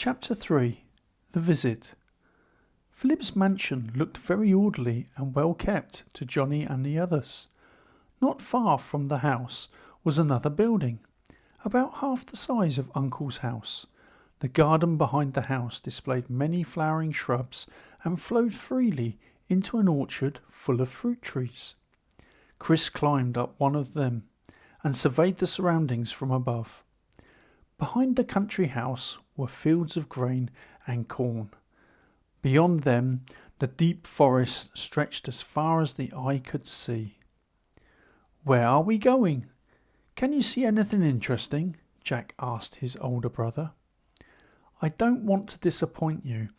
Chapter 3. The Visit. Philip's mansion looked very orderly and well kept to Johnny and the others. Not far from the house was another building, about half the size of Uncle's house. The garden behind the house displayed many flowering shrubs and flowed freely into an orchard full of fruit trees. Chris climbed up one of them and surveyed the surroundings from above. Behind the country house were fields of grain and corn. Beyond them, the deep forest stretched as far as the eye could see. "Where are we going? Can you see anything interesting?" Jack asked his older brother. "I don't want to disappoint you,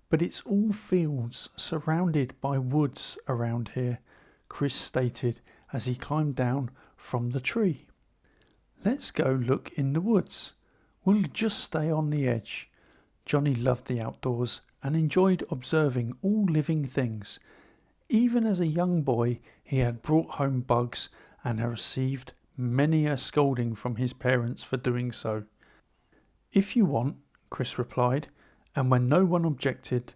but it's all fields surrounded by woods around here," Chris stated as he climbed down from the tree. "Let's go look in the woods. We'll just stay on the edge." Johnny loved the outdoors and enjoyed observing all living things. Even as a young boy, he had brought home bugs and had received many a scolding from his parents for doing so. "If you want," Chris replied, and when no one objected,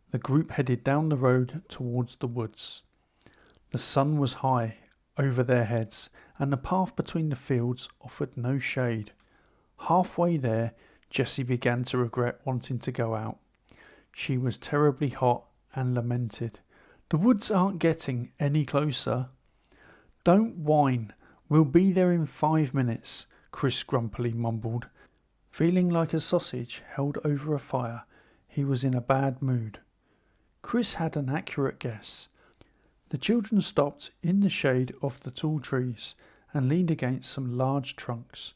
the group headed down the road towards the woods. The sun was high over their heads, and the path between the fields offered no shade. Halfway there, Jessie began to regret wanting to go out. She was terribly hot and lamented. "The woods aren't getting any closer." "Don't whine. We'll be there in 5 minutes," Chris grumpily mumbled. Feeling like a sausage held over a fire, he was in a bad mood. Chris had an accurate guess. The children stopped in the shade of the tall trees and leaned against some large trunks.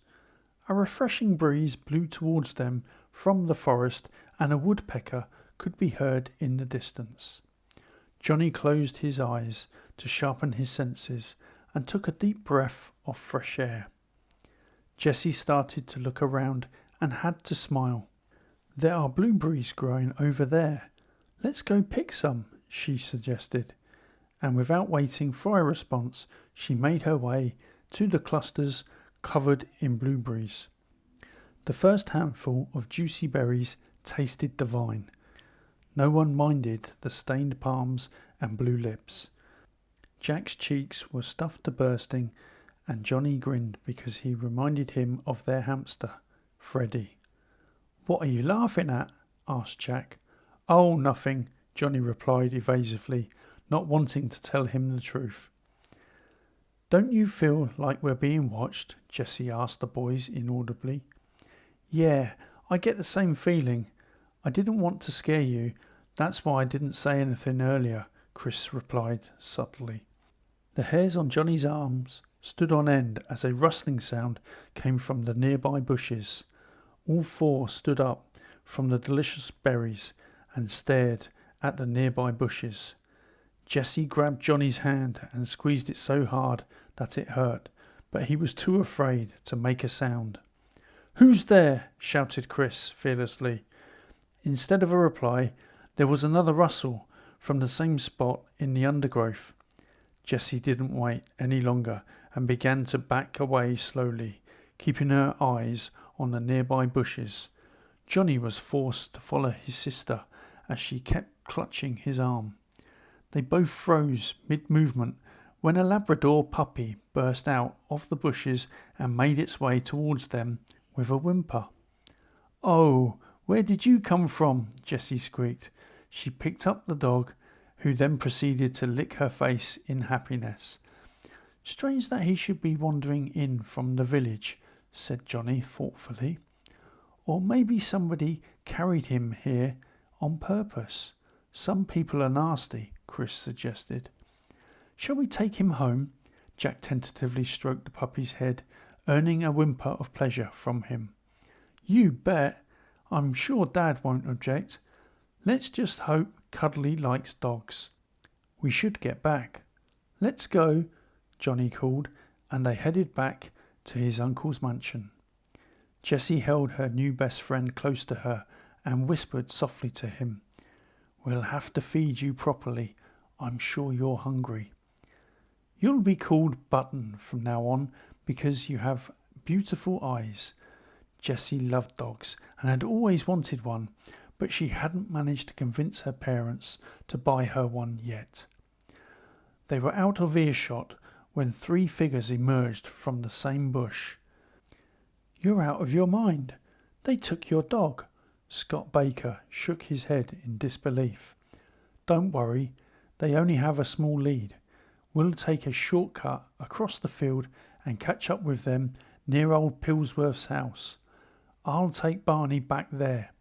A refreshing breeze blew towards them from the forest, and a woodpecker could be heard in the distance. Johnny closed his eyes to sharpen his senses and took a deep breath of fresh air. Jessie started to look around and had to smile. "There are blueberries growing over there. Let's go pick some," she suggested, and without waiting for a response, she made her way to the clusters covered in blueberries. The first handful of juicy berries tasted divine. No one minded the stained palms and blue lips. Jack's cheeks were stuffed to bursting, and Johnny grinned because he reminded him of their hamster, Freddie. "What are you laughing at?" asked Jack. "Oh, nothing," Johnny replied evasively, not wanting to tell him the truth. "Don't you feel like we're being watched?" Jessie asked the boys inaudibly. "Yeah, I get the same feeling. I didn't want to scare you. That's why I didn't say anything earlier," Chris replied subtly. The hairs on Johnny's arms stood on end as a rustling sound came from the nearby bushes. All four stood up from the delicious berries and stared at the nearby bushes. Jessie grabbed Johnny's hand and squeezed it so hard that it hurt, but he was too afraid to make a sound. "Who's there?" shouted Chris fearlessly. Instead of a reply, there was another rustle from the same spot in the undergrowth. Jessie didn't wait any longer and began to back away slowly, keeping her eyes on the nearby bushes. Johnny was forced to follow his sister as she kept clutching his arm. They both froze mid-movement when a Labrador puppy burst out of the bushes and made its way towards them with a whimper. "Oh, where did you come from?" Jessie squeaked. She picked up the dog, who then proceeded to lick her face in happiness. "Strange that he should be wandering in from the village," said Johnny thoughtfully. "Or maybe somebody carried him here on purpose. Some people are nasty," Chris suggested. "Shall we take him home?" Jack tentatively stroked the puppy's head, earning a whimper of pleasure from him. "You bet. I'm sure Dad won't object. Let's just hope Cuddly likes dogs. We should get back." "Let's go," Johnny called, and they headed back to his uncle's mansion. Jessie held her new best friend close to her and whispered softly to him, "We'll have to feed you properly. I'm sure you're hungry." "You'll be called Button from now on because you have beautiful eyes." Jessie loved dogs and had always wanted one, but she hadn't managed to convince her parents to buy her one yet. They were out of earshot when 3 figures emerged from the same bush. "You're out of your mind. They took your dog." Scott Baker shook his head in disbelief. "Don't worry, they only have a small lead. We'll take a shortcut across the field and catch up with them near old Pillsworth's house. I'll take Barney back there.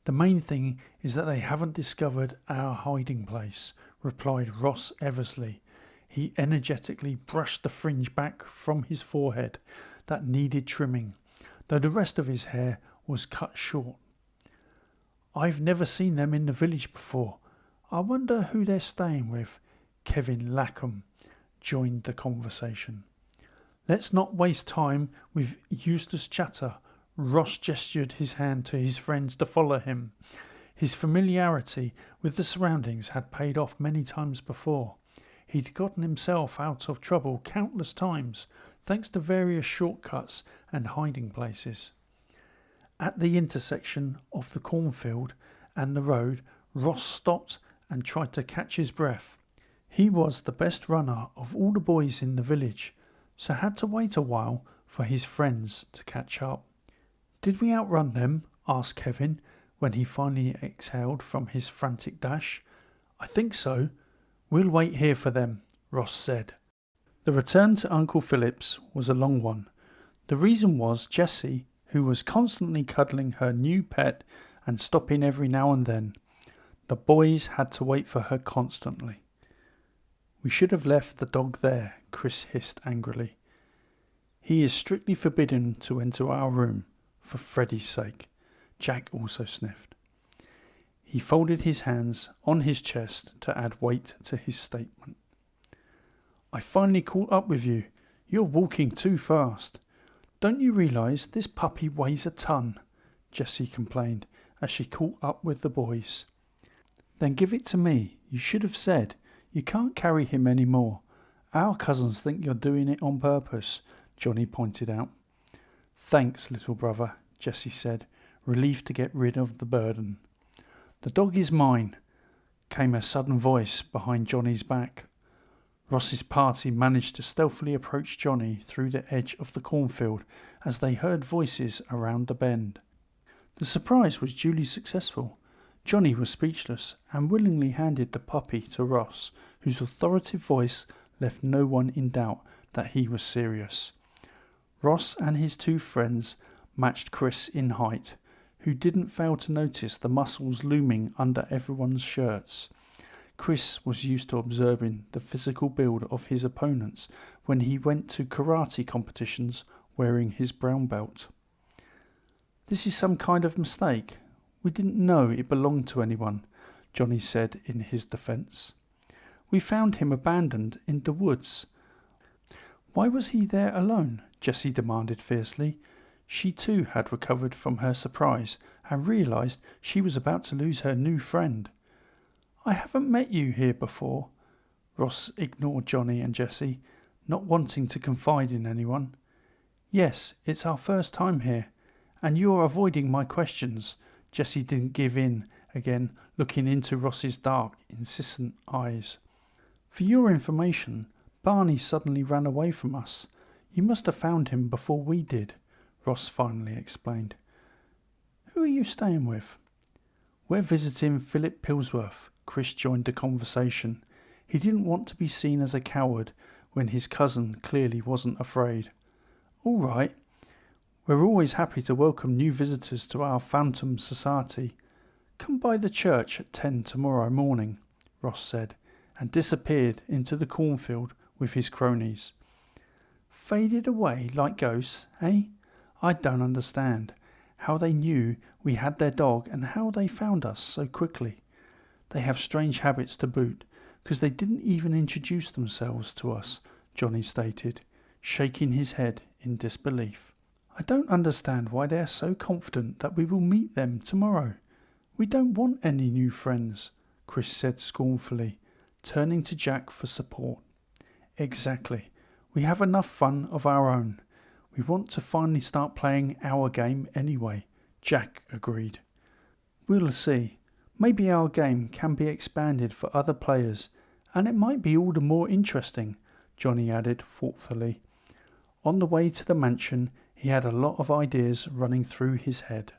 The main thing is that they haven't discovered our hiding place," replied Ross Eversley. He energetically brushed the fringe back from his forehead that needed trimming, though the rest of his hair was cut short. "I've never seen them in the village before. I wonder who they're staying with." Kevin Lackham joined the conversation. "Let's not waste time with useless chatter." Ross gestured his hand to his friends to follow him. His familiarity with the surroundings had paid off many times before. He'd gotten himself out of trouble countless times, thanks to various shortcuts and hiding places. At the intersection of the cornfield and the road, Ross stopped and tried to catch his breath. He was the best runner of all the boys in the village, so had to wait a while for his friends to catch up. "Did we outrun them?" asked Kevin when he finally exhaled from his frantic dash. "I think so. We'll wait here for them," Ross said. The return to Uncle Philip's was a long one. The reason was Jessie, who was constantly cuddling her new pet and stopping every now and then. The boys had to wait for her constantly. "We should have left the dog there," Chris hissed angrily. "He is strictly forbidden to enter our room, for Freddie's sake." Jack also sniffed. He folded his hands on his chest to add weight to his statement. "I finally caught up with you. You're walking too fast. Don't you realise this puppy weighs a ton?" Jessie complained as she caught up with the boys. "Then give it to me. You should have said. You can't carry him any more. Our cousins think you're doing it on purpose," Johnny pointed out. "Thanks, little brother," Jessie said, relieved to get rid of the burden. "The dog is mine," came a sudden voice behind Johnny's back. Ross's party managed to stealthily approach Johnny through the edge of the cornfield as they heard voices around the bend. The surprise was duly successful. Johnny was speechless and willingly handed the puppy to Ross, whose authoritative voice left no one in doubt that he was serious. Ross and his 2 friends matched Chris in height, who didn't fail to notice the muscles looming under everyone's shirts. Chris was used to observing the physical build of his opponents when he went to karate competitions wearing his brown belt. "This is some kind of mistake. We didn't know it belonged to anyone," Johnny said in his defence. "We found him abandoned in the woods." "Why was he there alone?" Jessie demanded fiercely. She too had recovered from her surprise and realised she was about to lose her new friend. "I haven't met you here before." Ross ignored Johnny and Jessie, not wanting to confide in anyone. "Yes, it's our first time here, and you're avoiding my questions." Jessie didn't give in again, looking into Ross's dark, insistent eyes. "For your information, Barney suddenly ran away from us. You must have found him before we did," Ross finally explained. "Who are you staying with?" "We're visiting Philip Pillsworth." Chris joined the conversation. He didn't want to be seen as a coward when his cousin clearly wasn't afraid. "All right. We're always happy to welcome new visitors to our Phantom Society. Come by the church at 10 tomorrow morning," Ross said, and disappeared into the cornfield with his cronies. "Faded away like ghosts, eh? I don't understand how they knew we had their dog and how they found us so quickly. They have strange habits to boot, because they didn't even introduce themselves to us," Johnny stated, shaking his head in disbelief. "I don't understand why they are so confident that we will meet them tomorrow. We don't want any new friends," Chris said scornfully, turning to Jack for support. "Exactly. We have enough fun of our own. We want to finally start playing our game anyway, Jack agreed. We'll see. Maybe our game can be expanded for other players, and it might be all the more interesting, Johnny added thoughtfully. On the way to the mansion, he had a lot of ideas running through his head.